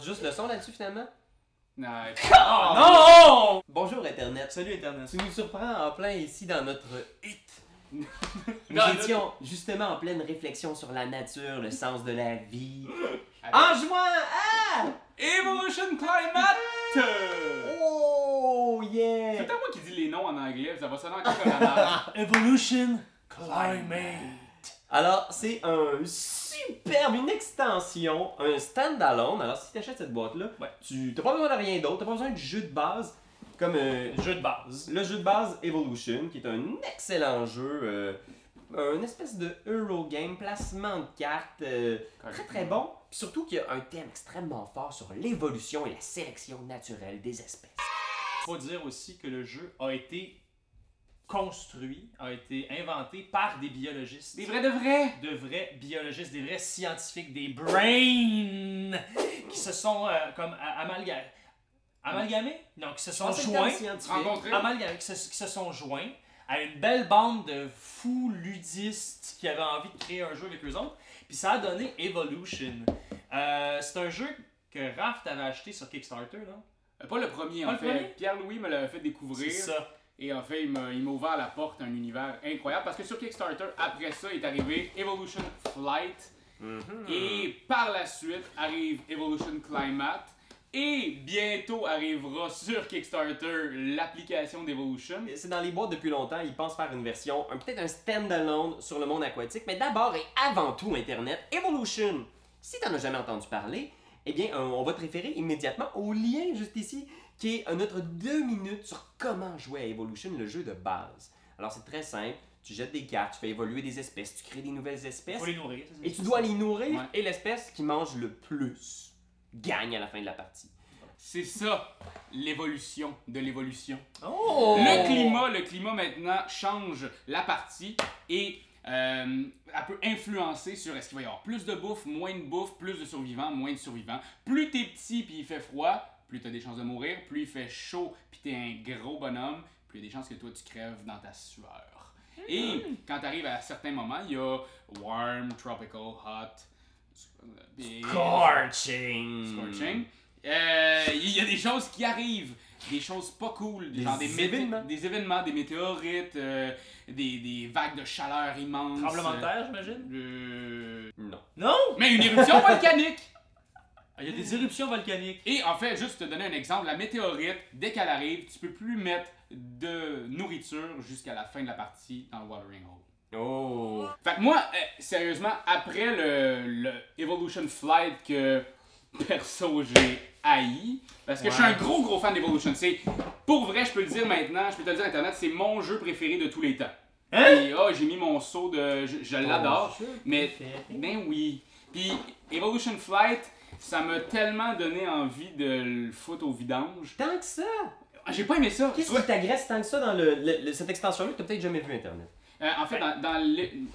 juste le son là-dessus finalement? Non! Non! Bonjour Internet. Salut Internet. Tu nous surprends en plein ici dans notre hit. Nous Dans étions justement en pleine réflexion sur la nature, le sens de la vie. En juin! Ah! Evolution Climate! Oh C'est yeah! peut-être moi qui dis les noms en anglais, ça va sonner encore comme la merde. Evolution Climate. Alors, c'est une extension, un standalone. Alors, si tu achètes cette boîte-là, Ouais. tu n'as pas besoin de rien d'autre, tu n'as pas besoin du jeu de base, comme Jeu de base. le jeu de base Evolution, qui est un excellent jeu, un espèce de Eurogame, placement de cartes, très très bon. Puis surtout qu'il y a un thème extrêmement fort sur l'évolution et la sélection naturelle des espèces. Faut dire aussi que le jeu a été construit, a été inventé par des biologistes. Des vrais de vrais! De vrais biologistes, des vrais scientifiques, des brains qui se sont comme amalgamés? Non, qui se sont joints. Rencontrés? Amalgamés, qui se sont joints à une belle bande de fous ludistes qui avaient envie de créer un jeu avec eux autres. Puis ça a donné Evolution. C'est un jeu que Raph t'avait acheté sur Kickstarter, non? Pas le premier Pas en le fait. premier? Pierre-Louis me l'avait fait découvrir. C'est ça. Et en fait, il m'a ouvert la porte à un univers incroyable. Parce que sur Kickstarter, après ça, est arrivé Evolution Flight. Et par la suite, arrive Evolution Climate. Et bientôt arrivera sur Kickstarter l'application d'Evolution. C'est dans les boîtes depuis longtemps, ils pensent faire une version, peut-être un stand-alone sur le monde aquatique, mais d'abord et avant tout Internet, Evolution. Si tu n'en as jamais entendu parler, eh bien, on va te référer immédiatement au lien juste ici, qui est notre 2 minutes sur comment jouer à Evolution, le jeu de base. Alors, c'est très simple. Tu jettes des cartes, tu fais évoluer des espèces, tu crées des nouvelles espèces. Faut les nourrir. Et tu dois les nourrir, Ouais. et l'espèce qui mange le plus gagne à la fin de la partie. C'est ça, l'évolution de l'évolution. Oh! Le climat maintenant change la partie et elle peut influencer sur est-ce qu'il va y avoir plus de bouffe, plus de survivants, moins de survivants. Plus t'es petit puis il fait froid, plus t'as des chances de mourir. Plus il fait chaud puis t'es un gros bonhomme, plus il y a des chances que toi tu crèves dans ta sueur. Et quand t'arrives à certains moments, il y a warm, tropical, hot, big, scorching. Il y a des choses qui arrivent, des choses pas cool, genre des événements, des météorites, des vagues de chaleur immenses. Tremblement de terre, j'imagine? Non. Non! Mais une éruption volcanique! Il y a des éruptions volcaniques. Et en fait, juste te donner un exemple, la météorite, dès qu'elle arrive, tu peux plus mettre de nourriture jusqu'à la fin de la partie dans le watering hole. Oh! Fait que moi, sérieusement, après le Evolution Flight que perso j'ai haï, parce que je suis un gros fan d'Evolution. C'est, pour vrai, je peux le dire maintenant, je peux te le dire Internet, c'est mon jeu préféré de tous les temps. Hein? Et j'ai mis mon saut de... Je l'adore, mais... Ben oui. Puis Evolution Flight, ça m'a tellement donné envie de le foutre au vidange. Tant que ça! J'ai pas aimé ça. Qu'est-ce qui t'agresse tant que ça dans cette extension-là que t'as peut-être jamais vu Internet? En fait,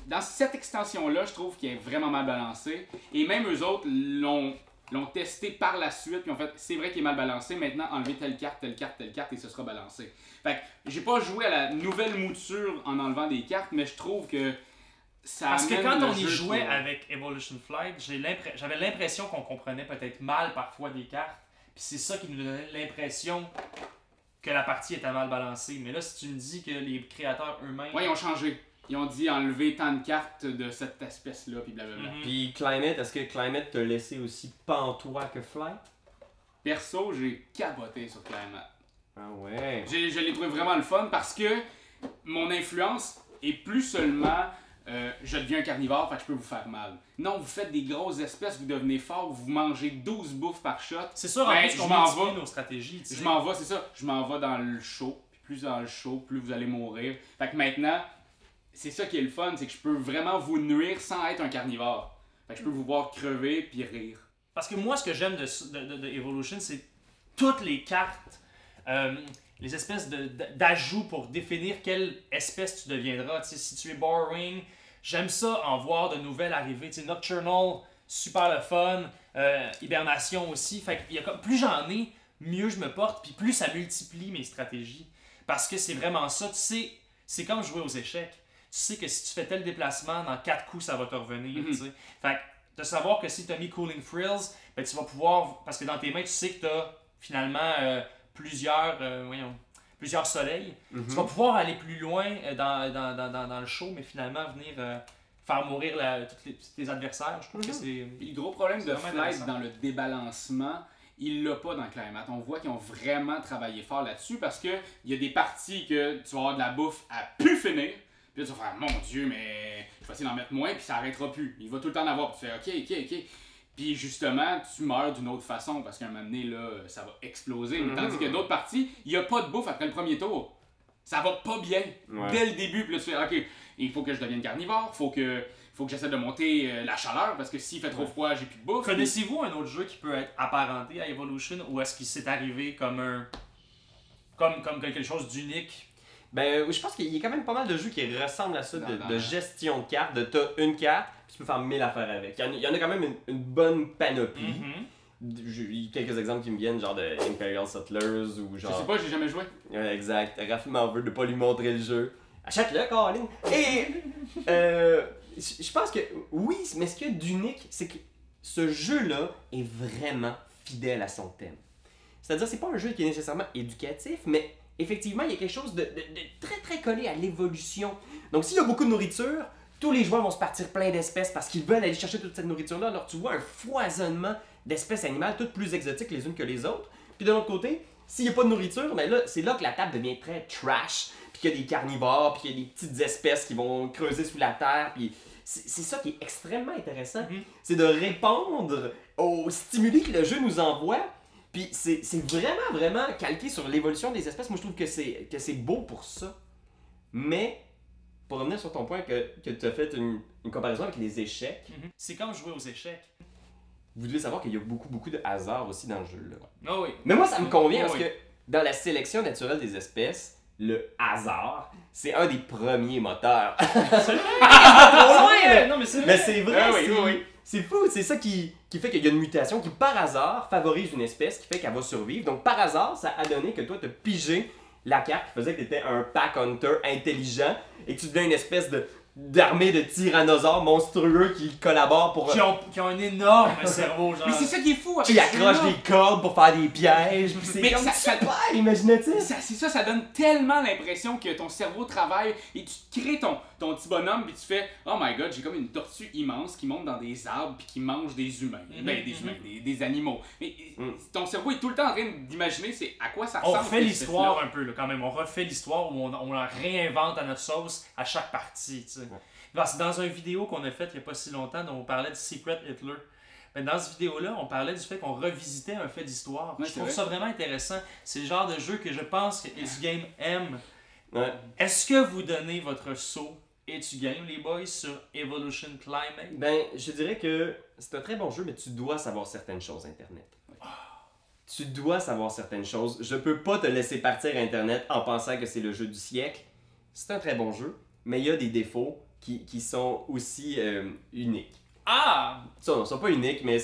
dans cette extension-là, je trouve qu'il est vraiment mal balancé. Et même eux autres l'ont testé par la suite, puis en fait, c'est vrai qu'il est mal balancé, maintenant enlevez telle carte, et ce sera balancé. Fait que j'ai pas joué à la nouvelle mouture en enlevant des cartes, mais je trouve que ça Parce que amène quand le on y jeu jouait trop- avec Evolution Flight, j'avais l'impression qu'on comprenait peut-être mal parfois des cartes. Puis c'est ça qui nous donnait l'impression que la partie était mal balancée. Mais là, si tu me dis que les créateurs eux-mêmes... Ouais, ils ont changé. Ils ont dit enlever tant de cartes de cette espèce-là, puis blablabla. Puis Climate, est-ce que Climate t'a laissé aussi pantois que Flight? Perso, j'ai capoté sur Climate. Ah ouais. Je l'ai trouvé vraiment le fun parce que mon influence est plus seulement je deviens un carnivore, fait que je peux vous faire mal. Non, vous faites des grosses espèces, vous devenez fort, vous mangez 12 bouffes par shot. C'est sûr, en Ben, plus, qu'on je m'en multiplie vais. nos stratégies. tu sais. Je m'en vais, c'est ça, je m'en vais dans le show. Puis plus dans le show, plus vous allez mourir. Fait que maintenant, c'est ça qui est le fun, c'est que je peux vraiment vous nuire sans être un carnivore. Fait que je peux vous voir crever puis rire. Parce que moi, ce que j'aime de Evolution, c'est toutes les cartes, les espèces d'ajouts pour définir quelle espèce tu deviendras. Tu sais, si tu es boring, j'aime ça en voir de nouvelles arriver. Tu sais, Nocturnal, super le fun. Hibernation aussi. Fait qu'il y a comme, plus j'en ai, mieux je me porte, puis plus ça multiplie mes stratégies. Parce que c'est vraiment ça. Tu sais, c'est comme jouer aux échecs. Tu sais que si tu fais tel déplacement, dans 4 coups, ça va te revenir. Tu sais. Fait que de savoir que si tu as mis Cooling Frills, ben, tu vas pouvoir, parce que dans tes mains, tu sais que tu as finalement plusieurs soleils. Tu vas pouvoir aller plus loin dans le show, mais finalement venir faire mourir tous tes adversaires. Je trouve que c'est... Le gros problème de vraiment Flight intéressant. dans le débalancement, il l'a pas dans Climat. On voit qu'ils ont vraiment travaillé fort là-dessus parce que il y a des parties que tu vas avoir de la bouffe à pu finir. Puis là, tu vas faire, mon Dieu, mais je vais essayer d'en mettre moins, puis ça arrêtera plus. Il va tout le temps en avoir. Puis tu fais, ok. Puis justement, tu meurs d'une autre façon parce qu'à un moment donné, là, ça va exploser. Tandis que d'autres parties, il n'y a pas de bouffe après le premier tour. Ça va pas bien. Ouais. Dès le début, puis là, tu fais, ok, il faut que je devienne carnivore, faut que j'essaie de monter la chaleur parce que s'il fait trop froid, j'ai plus de bouffe. Connaissez-vous un autre jeu qui peut être apparenté à Evolution ou est-ce qu'il s'est arrivé comme quelque chose d'unique? Ben, je pense qu'il y a quand même pas mal de jeux qui ressemblent à ça, Non. de gestion de cartes, de t'as une carte, puis tu peux faire 1000 affaires avec. Il y en a quand même une bonne panoplie. Il y a quelques exemples qui me viennent, genre de Imperial Settlers ou Je genre... sais pas, j'ai jamais joué. Ouais, exact. Raph m'en veut de pas lui montrer le jeu. Achète-le, Colin! Et je pense que oui, mais ce qu'il y a d'unique, c'est que ce jeu-là est vraiment fidèle à son thème. C'est-à-dire, c'est pas un jeu qui est nécessairement éducatif, mais effectivement, il y a quelque chose de très très collé à l'évolution. Donc, s'il y a beaucoup de nourriture, tous les joueurs vont se partir plein d'espèces parce qu'ils veulent aller chercher toute cette nourriture-là. Alors, tu vois un foisonnement d'espèces animales, toutes plus exotiques les unes que les autres. Puis de l'autre côté, s'il n'y a pas de nourriture, ben là, c'est là que la table devient très trash. Puis qu'il y a des carnivores, puis il y a des petites espèces qui vont creuser sous la terre. Puis c'est ça qui est extrêmement intéressant. C'est de répondre aux stimuli que le jeu nous envoie. Puis c'est vraiment calqué sur l'évolution des espèces. Moi, je trouve que c'est beau pour ça. Mais, pour revenir sur ton point que tu as fait une comparaison avec les échecs, C'est comme jouer aux échecs. vous devez savoir qu'il y a beaucoup de hasard aussi dans le jeu. Là. Ah oui. Mais moi, ça me convient Oh, parce oui. que dans la sélection naturelle des espèces, le hasard, c'est un des premiers moteurs. Trop loin, là! Non, mais c'est Mais c'est vrai, Ah oui, oui. c'est fou. C'est ça qui fait qu'il y a une mutation qui, par hasard, favorise une espèce qui fait qu'elle va survivre. Donc, par hasard, ça a donné que toi, tu as pigé la carte qui faisait que tu étais un pack hunter intelligent et que tu deviens une espèce d'armée de tyrannosaures monstrueux qui collaborent pour... Qui ont un énorme cerveau, genre. Mais c'est ça qui est fou avec qui ce accrochent jeu-là. des cordes pour faire des pièges. puis C'est Mais comme ça- super imaginatif. Ça donne tellement l'impression que ton cerveau travaille et tu te crées ton petit bonhomme puis tu fais oh my god, j'ai comme une tortue immense qui monte dans des arbres puis qui mange des humains. Des animaux. Mais ton cerveau est tout le temps en train d'imaginer c'est à quoi ça On ressemble. refait cette l'histoire espèce-là. un peu, là, quand même. On refait l'histoire où on la réinvente à notre sauce à chaque partie, tu sais. Parce que dans une vidéo qu'on a faite il n'y a pas si longtemps, dont on parlait de Secret Hitler, ben dans cette vidéo-là, on parlait du fait qu'on revisitait un fait d'histoire. Ouais, Je c'est trouve vrai. ça vraiment intéressant. C'est le genre de jeu que je pense que It's Game aime. Ouais. Est-ce que vous donnez votre saut It's Game, les boys, sur Evolution Climate? Ben, je dirais que c'est un très bon jeu, mais tu dois savoir certaines choses, Internet. Tu dois savoir certaines choses. Je peux pas te laisser partir Internet en pensant que c'est le jeu du siècle. C'est un très bon jeu, mais il y a des défauts qui sont aussi uniques. Ah! Ça, non, ils sont pas uniques, mais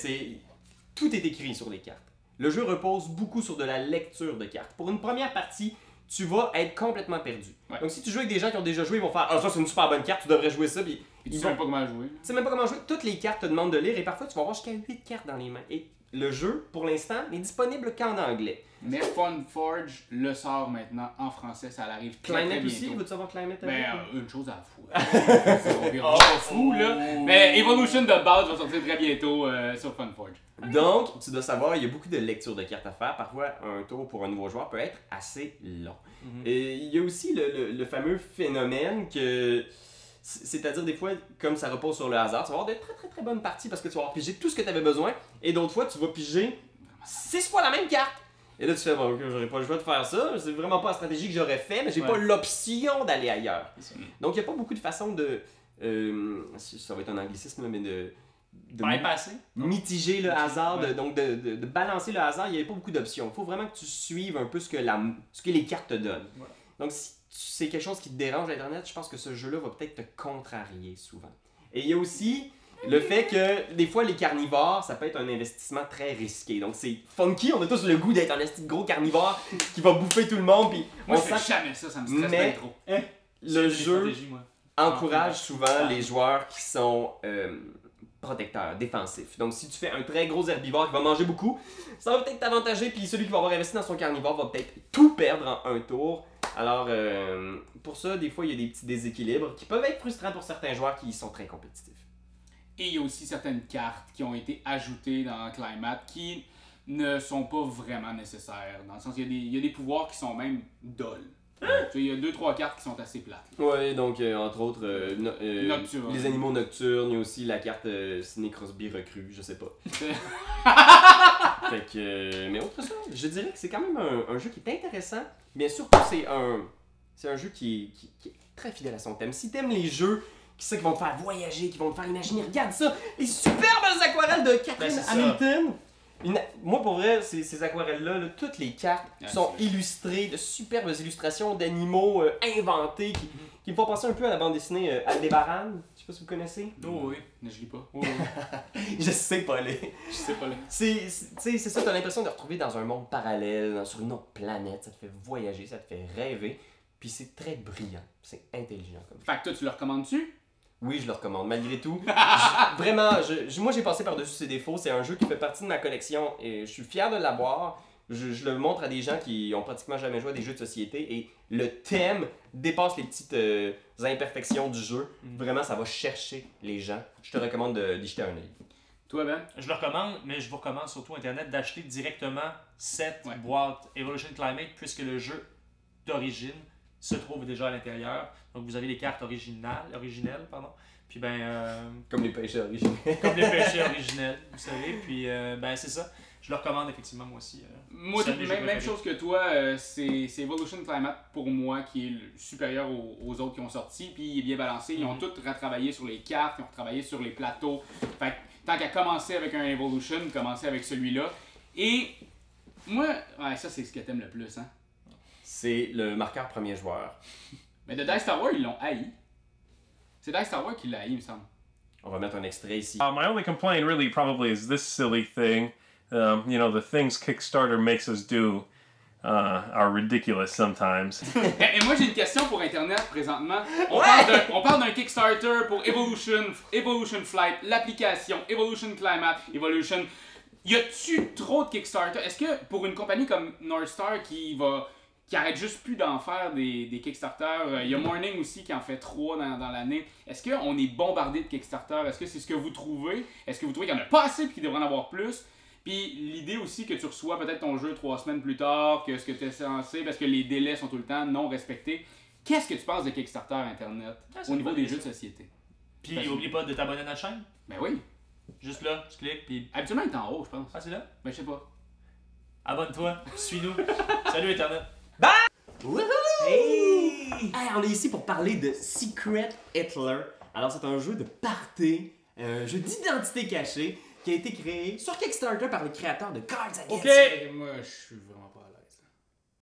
tout est écrit sur les cartes. Le jeu repose beaucoup sur de la lecture de cartes. Pour une première partie, tu vas être complètement perdu. Ouais. Donc si tu joues avec des gens qui ont déjà joué, ils vont faire « Ah, ça c'est une super bonne carte, tu devrais jouer ça. » Puis Puis tu ils sais même vont... pas comment jouer. Tu sais même pas comment jouer. Toutes les cartes te demandent de lire et parfois tu vas avoir jusqu'à 8 cartes dans les mains. Et le jeu, pour l'instant, n'est disponible qu'en anglais. Mais Funforge le sort maintenant en français, ça arrive très Climate aussi, bientôt. veux-tu savoir Climate? Ben, avec? une chose à la fois. On verra pas fou, là. Mais Evolution de base va sortir très bientôt sur Funforge. Donc, tu dois savoir, il y a beaucoup de lectures de cartes à faire. Parfois, un tour pour un nouveau joueur peut être assez long. Et il y a aussi le fameux phénomène que... C'est-à-dire, des fois, comme ça repose sur le hasard, tu vas avoir de très bonnes parties parce que tu vas avoir pigé tout ce que tu avais besoin. Et d'autres fois, tu vas piger 6 fois la même carte. Et là, tu fais, bon, ok, j'aurais pas le choix de faire ça. C'est vraiment pas la stratégie que j'aurais fait, mais j'ai pas l'option d'aller ailleurs. Donc, il n'y a pas beaucoup de façons de... ça va être un anglicisme, là, mais de Bypasser? mitiger le hasard, Ouais. donc de balancer le hasard, il n'y a pas beaucoup d'options. Il faut vraiment que tu suives un peu ce que les cartes te donnent. Voilà. Donc si c'est quelque chose qui te dérange Internet, je pense que ce jeu-là va peut-être te contrarier souvent. Et il y a aussi le fait que des fois les carnivores, ça peut être un investissement très risqué. Donc c'est funky, on a tous le goût d'être un esti de gros carnivore qui va bouffer tout le monde. Puis Moi, on je fais sent jamais ça me stresse Mais- bien trop. que le J'ai des jeu stratégies, moi. encourage souvent les joueurs qui sont protecteur, défensif. Donc si tu fais un très gros herbivore qui va manger beaucoup, ça va peut-être t'avantager, puis celui qui va avoir investi dans son carnivore va peut-être tout perdre en un tour. Alors pour ça, des fois, il y a des petits déséquilibres qui peuvent être frustrants pour certains joueurs qui sont très compétitifs. Et il y a aussi certaines cartes qui ont été ajoutées dans Climate qui ne sont pas vraiment nécessaires. Dans le sens, il y a des pouvoirs qui sont même dol. Il y a 2-3 cartes qui sont assez plates. Ouais, donc entre autres, Nocturne. les animaux nocturnes, il y a aussi la carte Sidney Crosby recrue, je sais pas. Fait que, mais autre ça, je dirais que c'est quand même un jeu qui est intéressant. Bien sûr, c'est un jeu qui est très fidèle à son thème. Si t'aimes les jeux qui vont te faire voyager, qui vont te faire imaginer, regarde ça, les superbes aquarelles de Catherine Hamilton. Moi, pour vrai, ces aquarelles-là, toutes les cartes sont illustrées de superbes illustrations d'animaux inventés qui me font penser un peu à la bande dessinée Aldébaran. Je sais pas si vous connaissez. Oh oui, mais je lis pas. Oh, oui. Je sais pas les. Je sais pas lire. C'est ça, t'as l'impression de te retrouver dans un monde parallèle, sur une autre planète. Ça te fait voyager, ça te fait rêver. Puis c'est très brillant, c'est intelligent comme Fait que toi, tu le recommandes-tu? Oui, je le recommande, malgré tout. Vraiment, moi j'ai passé par-dessus ses défauts. C'est un jeu qui fait partie de ma collection et je suis fier de l'avoir. Je le montre à des gens qui ont pratiquement jamais joué à des jeux de société et le thème dépasse les petites imperfections du jeu. Vraiment, ça va chercher les gens. Je te recommande d'y jeter un œil. Toi, Ben? Je le recommande, mais je vous recommande surtout Internet d'acheter directement cette boîte Evolution Climate puisque le jeu d'origine se trouve déjà à l'intérieur. Donc vous avez les cartes originelles, pardon. Puis Comme les péchés originels. comme les péchés originels, vous savez. Puis c'est ça. Je le recommande effectivement moi aussi. Moi, même chose que toi, c'est Evolution Climate pour moi qui est supérieur aux autres qui ont sorti. Puis il est bien balancé. Ils ont tous retravaillé sur les cartes, ils ont retravaillé sur les plateaux. Fait que, tant qu'à commencer avec un Evolution, commencer avec celui-là. Et moi, ça c'est ce que t'aimes le plus, hein? C'est le marqueur premier joueur. Mais de Dice Tower, ils l'ont haï. C'est Dice Tower qui l'a haï, il me semble. On va mettre un extrait ici. My only complaint really probably is this silly thing. The things Kickstarter makes us do are ridiculous sometimes. Et moi, j'ai une question pour Internet présentement. On parle d'un Kickstarter pour Evolution Flight, l'application, Evolution Climate, Evolution. Y a-tu trop de Kickstarter? Est-ce que pour une compagnie comme Northstar qui arrête juste plus d'en faire des Kickstarter, il y a Morning aussi qui en fait 3 dans l'année. Est-ce qu'on est bombardé de Kickstarter? Est-ce que c'est ce que vous trouvez? Est-ce que vous trouvez qu'il n'y en a pas assez et qu'il devrait en avoir plus? Puis l'idée aussi que tu reçois peut-être ton jeu 3 semaines plus tard que ce que tu es censé parce que les délais sont tout le temps non respectés. Qu'est-ce que tu penses de Kickstarter Internet au niveau des jeux de société? Puis n'oublie pas de t'abonner à notre chaîne. Ben oui. Juste là, tu cliques, puis... Habituellement, il est en haut, je pense. Ah, c'est là? Ben je sais pas. Abonne-toi, suis-nous. Salut Internet. Wouhou! Hey! On est ici pour parler de Secret Hitler. Alors, c'est un jeu de party, un jeu d'identité cachée qui a été créé sur Kickstarter par les créateurs de Cards Against. Moi, je suis vraiment